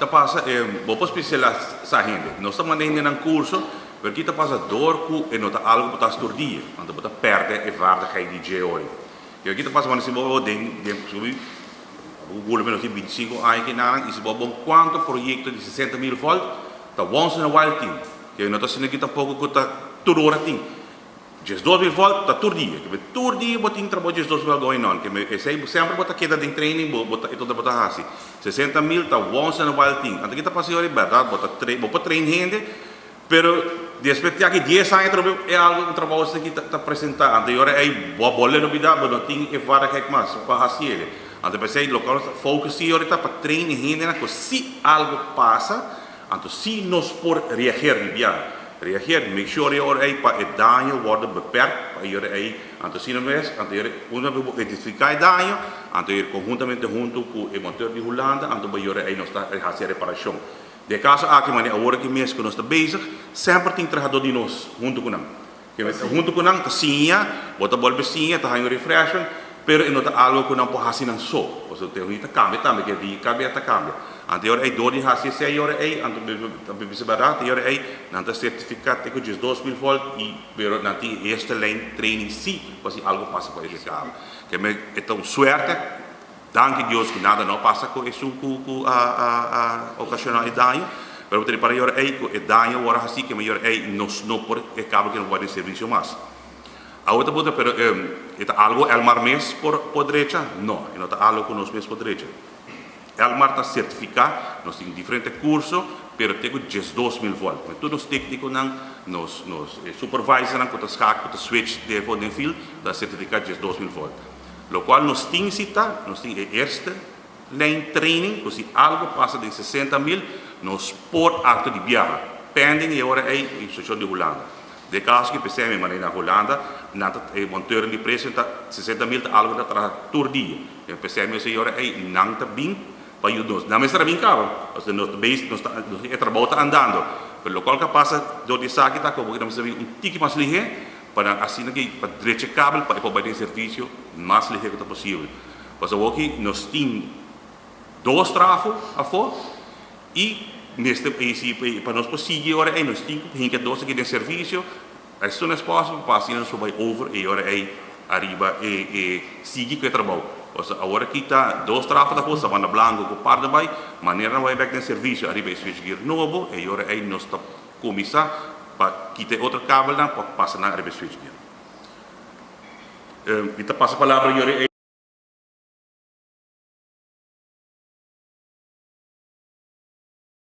kita passa vou especializar sa gente. Nós estamos mandando um curso, porque kita passa door e nota algo para estudar, want kita perde e vaardigheid die je hoor. E kita passa quando se vou Google menos 25 anos que nada, e se vou bom quanto projeto de 60.000 volt, tá once in a while team. Que nota se kita pouco que tá tudo hora team. Just 2.000 volt, tá tudo dia. Que tudo dia botin trabalho just 2.000 volt going on. Que me sempre bota queda de training, bota itu da bota hasi. 60.000 tá once in a while team. Ante kita passa hora verdade, bota train gente, pero de expectar que 10 anos é algo que trabalho que kita tá apresentar. Ante hora é boa novidade, mas não tem e vaardigheid mais para hasi ele. Ante pensei local focus hier ahorita para treinar gente na que se algo passa, ante se nós por reagir reagir, make sure je aí para o dano worden beperkt, para je aí, ante se não vês, ante je identificar dano, ante je conjuntamente junto com o motor de Holanda, ante je aí nós está fazer reparação. De caso aqui maneira agora que mês que nós está bezig, sempre tem trabalhador de nós junto com nós. Junto com nós, tá sinha, bota bolbe sinha, tá hanging refreshing. Pero não está algo que não pode fazer não só. Você tem que cambiar também, que dia cambia, tá cambia. Anterior aí dor de fazer se aí hora aí, anterior também se barato, aí hora aí, não está certificado que diz 2.000 volt e pero não tem esta lane training se você algo passa para esse carro. Que me então suerte, danke Deus que nada não passa com isso com a ocasionalidade. Pero tem para hora aí, o dano agora assim que melhor aí não por o cabo que não pode serviço mais. A outra pergunta, pero é algo Elmar mês por direita? Não, não é algo que nós mês por direita. Elmar está certificado, nós temos diferentes cursos, pero temos 2.000 volt. Mas todos os técnicos, nos supervisors, que estão switch de field, está certificado 2.000 volt. Lo qual nós temos nós temos a eerste lijn training, dus algo passa de 60.000, nós por acto de viagem, pending e agora aí em Instituição de Holanda. De caso que pensei na Holanda, o monteur de preço está 60.000 algo da tra tour dia. Eu pensei me se ora aí não está bem para nós. Não está bem caro. Porque nós base nós trabalho está andando. Pero local que passa do de saque está como que nós sabemos tique mais ligeiro para assim que para direito cabo para poder serviço mais ligeiro que possível. Porque aqui nós temos 2 trafos a fora e para nós conseguir agora aí nós temos que dois aqui de serviço as soon as possible para assim nós vai over e agora aí arriba e seguir com o trabalho. Agora aqui está 2 trafos da coisa, banda blanco com par de vai, maneira vai back de serviço arriba e switch gear novo e agora aí nós está começar para quitar outro cabo para passar na arriba switch gear. Então passa a palavra agora